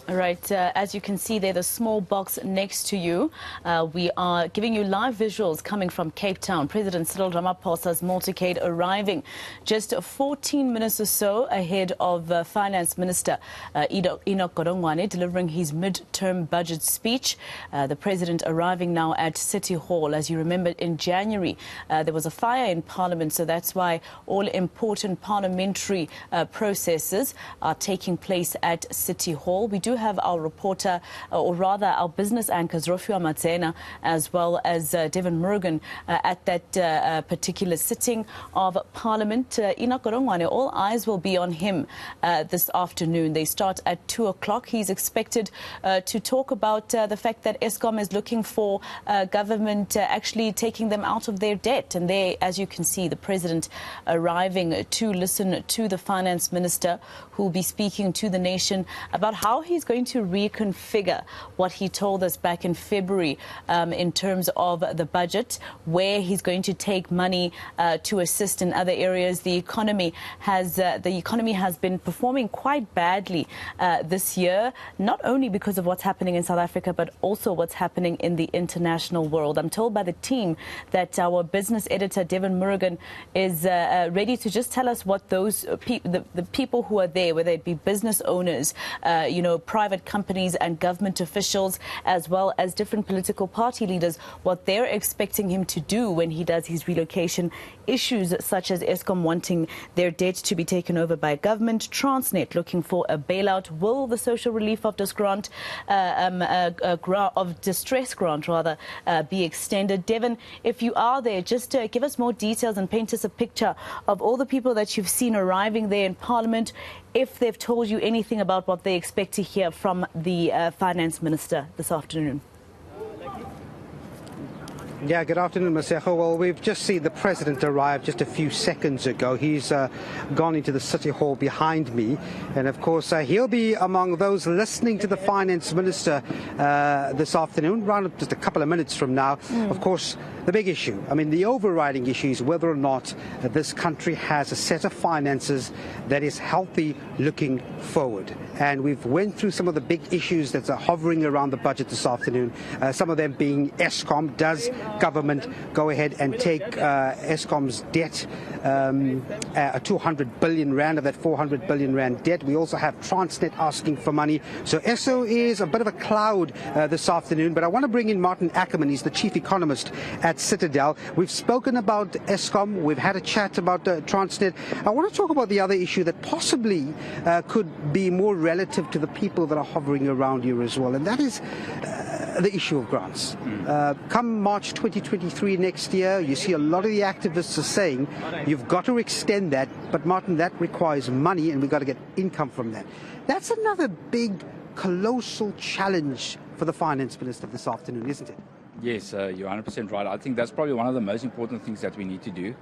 All right, as you can see there, the small box next to you, we are giving you live visuals coming from Cape Town. President Cyril Ramaphosa's motorcade arriving just 14 minutes or so ahead of Finance Minister Enoch Godongwana delivering his mid-term budget speech. The president arriving now at City Hall. As you remember, in January, there was a fire in Parliament, so that's why all important parliamentary processes are taking place at City Hall. We do have our reporter, or rather our business anchors, Rofia Matsena, as well as Devan Murugan at that particular sitting of Parliament. Enoch Godongwana, all eyes will be on him this afternoon. They start at 2 o'clock. He's expected to talk about the fact that Eskom is looking for government actually taking them out of their debt. And there, as you can see, the president arriving to listen to the finance minister, who will be speaking to the nation about how he's going to reconfigure what he told us back in February in terms of the budget, where he's going to take money to assist in other areas. The economy has been performing quite badly this year, not only because of what's happening in South Africa, but also what's happening in the international world. I'm told by the team that our business editor, Devan Murugan, is ready to just tell us what those the people who are there, whether it be business owners, private companies and government officials, as well as different political party leaders, what they're expecting him to do when he does his relocation. Issues such as Eskom wanting their debt to be taken over by government, Transnet looking for a bailout. Will the social relief of distress grant rather be extended? Devon, if you are there, just give us more details and paint us a picture of all the people that you've seen arriving there in Parliament, if they've told you anything about what they expect to hear from the finance minister this afternoon. Yeah, good afternoon, Masejo. Well, we've just seen the president arrive just a few seconds ago. He's gone into the City Hall behind me. And, of course, he'll be among those listening to the finance minister this afternoon, around just a couple of minutes from now. Of course, the big issue, the overriding issue is whether or not this country has a set of finances that is healthy looking forward. And we've went through some of the big issues that are hovering around the budget this afternoon, some of them being Eskom. Does government go ahead and take Eskom's debt, 200 billion rand of that 400 billion rand debt? We also have Transnet asking for money. So ESO is a bit of a cloud this afternoon, but I want to bring in Martin Ackerman. He's the chief economist at Citadel. We've spoken about Eskom. We've had a chat about Transnet. I want to talk about the other issue that possibly could be more relative to the people that are hovering around you as well, and that is the issue of grants. Come March 2023 next year, you see a lot of the activists are saying you've got to extend that, but Martin, that requires money and we've got to get income from that. That's another big, colossal challenge for the finance minister this afternoon, isn't it? Yes, you're 100% right. I think that's probably one of the most important things that we need to do.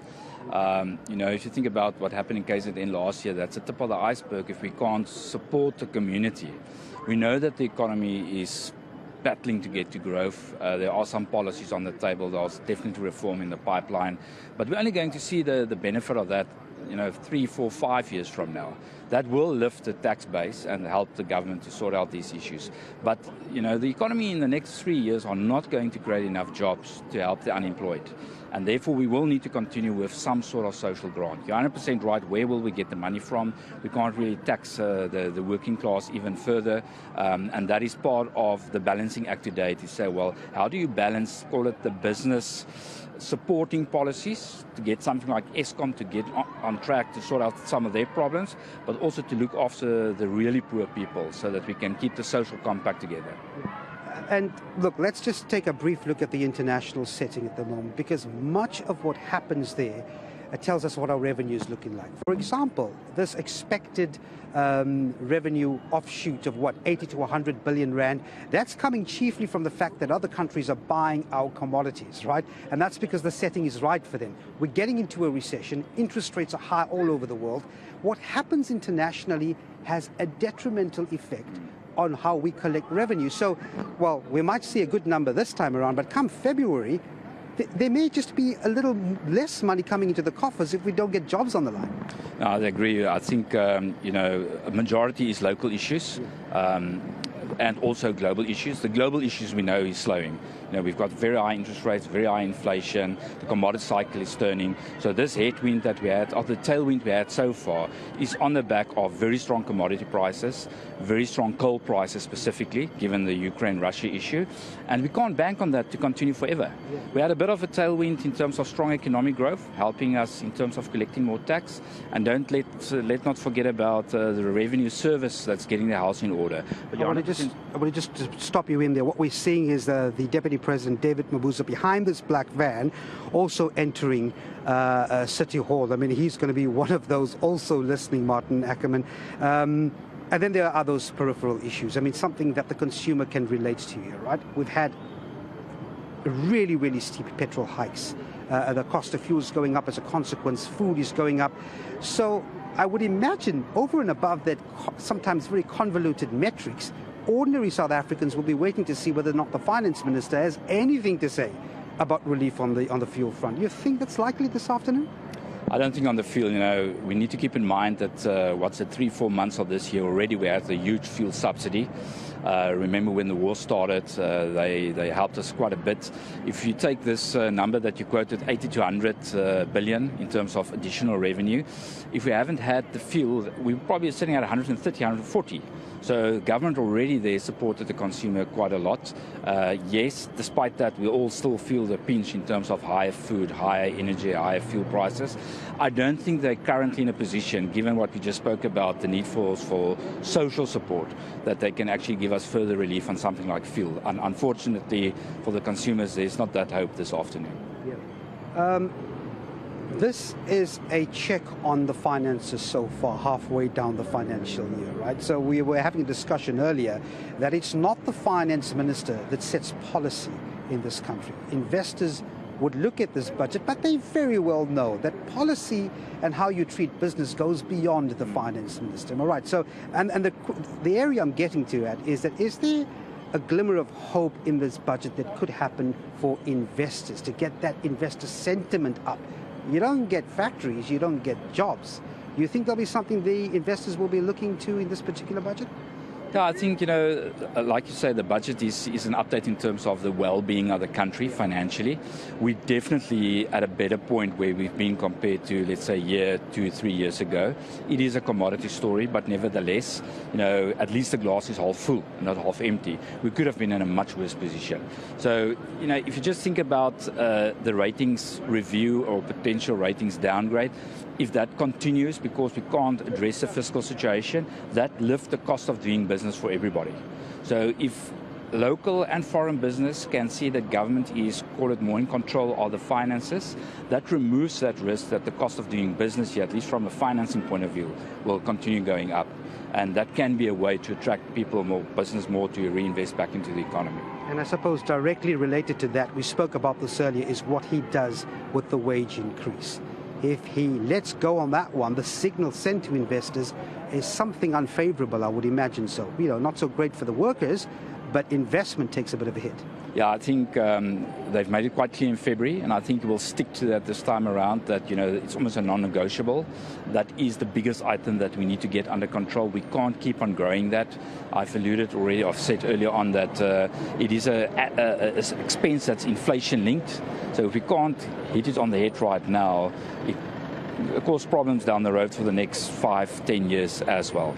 If you think about what happened in KZN last year, that's the tip of the iceberg. If we can't support the community, we know that the economy is battling to get to growth. There are some policies on the table. There's definitely reform in the pipeline, but we're only going to see the benefit of that 3, 4, 5 years from now. That will lift the tax base and help the government to sort out these issues. But, the economy in the next 3 years are not going to create enough jobs to help the unemployed. And therefore, we will need to continue with some sort of social grant. You're 100% right. Where will we get the money from? We can't really tax the working class even further. And that is part of the balancing act today, to say, well, how do you balance, call it the business supporting policies, to get something like Eskom to get on track to sort out some of their problems, but also to look after the really poor people so that we can keep the social compact together. And look, let's just take a brief look at the international setting at the moment, because much of what happens there tells us what our revenue is looking like. For example, this expected revenue offshoot of 80 to 100 billion rand, that's coming chiefly from the fact that other countries are buying our commodities, right? And that's because the setting is right for them. We're getting into a recession. Interest rates are high all over the world. What happens internationally has a detrimental effect on how we collect revenue. So, well, we might see a good number this time around, but come February, there may just be a little less money coming into the coffers if we don't get jobs on the line. No, I agree. I think, a majority is local issues. and also global issues. The global issues we know is slowing. We've got very high interest rates, very high inflation, the commodity cycle is turning. So this headwind that we had, or the tailwind we had so far, is on the back of very strong commodity prices, very strong coal prices specifically, given the Ukraine-Russia issue. And we can't bank on that to continue forever. Yeah. We had a bit of a tailwind in terms of strong economic growth, helping us in terms of collecting more tax. And let not forget about the revenue service that's getting the house in order. But I want to just stop you in there. What we're seeing is the Deputy President Devan Murugan behind this black van, also entering City Hall. I mean, he's going to be one of those also listening, Martin Ackerman. And then there are those peripheral issues. I mean, something that the consumer can relate to here, right? We've had really, really steep petrol hikes. The cost of fuel is going up as a consequence. Food is going up. So I would imagine over and above that sometimes very convoluted metrics, ordinary South Africans will be waiting to see whether or not the finance minister has anything to say about relief on the fuel front. You think that's likely this afternoon? I don't think on the fuel, we need to keep in mind that 3-4 months of this year already we had a huge fuel subsidy. Remember when the war started, they helped us quite a bit. If you take this number that you quoted, 80 to 100 billion in terms of additional revenue, if we haven't had the fuel, we're probably sitting at 130, 140. So government already there supported the consumer quite a lot. Yes, despite that, we all still feel the pinch in terms of higher food, higher energy, higher fuel prices. I don't think they're currently in a position, given what we just spoke about, the need for social support, that they can actually give us further relief on something like fuel. And unfortunately, for the consumers, there's not that hope this afternoon. Yeah. This is a check on the finances so far, halfway down the financial year, right? So we were having a discussion earlier that it's not the finance minister that sets policy in this country. Investors would look at this budget, but they very well know that policy and how you treat business goes beyond the finance minister. Am I right? So, and the area I'm getting to at is that, is there a glimmer of hope in this budget that could happen for investors, to get that investor sentiment up? You don't get factories, you don't get jobs. Do you think there'll be something the investors will be looking to in this particular budget? Yeah, I think, like you say, the budget is an update in terms of the well-being of the country financially. We're definitely at a better point where we've been compared to, let's say, a year, 2-3 years ago. It is a commodity story, but nevertheless, at least the glass is half full, not half empty. We could have been in a much worse position. So, if you just think about the ratings review or potential ratings downgrade, if that continues because we can't address the fiscal situation, that lifts the cost of doing business for everybody. So if local and foreign business can see that government is, call it, more in control of the finances, that removes that risk that the cost of doing business here, at least from a financing point of view, will continue going up. And that can be a way to attract people, more business, more to reinvest back into the economy. And I suppose directly related to that, we spoke about this earlier, is what he does with the wage increase. If he lets go on that one, the signal sent to investors is something unfavorable, I would imagine so. Not so great for the workers, but investment takes a bit of a hit. Yeah, I think they've made it quite clear in February, and I think we'll stick to that this time around, that, it's almost a non-negotiable. That is the biggest item that we need to get under control. We can't keep on growing that. I've said earlier on that it is an expense that's inflation-linked. So if we can't hit it on the head right now, it causes problems down the road for the next 5-10 years as well.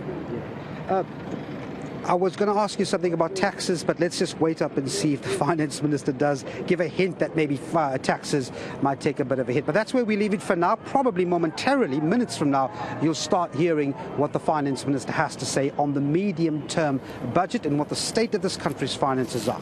I was going to ask you something about taxes, but let's just wait up and see if the finance minister does give a hint that maybe taxes might take a bit of a hit. But that's where we leave it for now. Probably momentarily, minutes from now, you'll start hearing what the finance minister has to say on the medium-term budget and what the state of this country's finances are.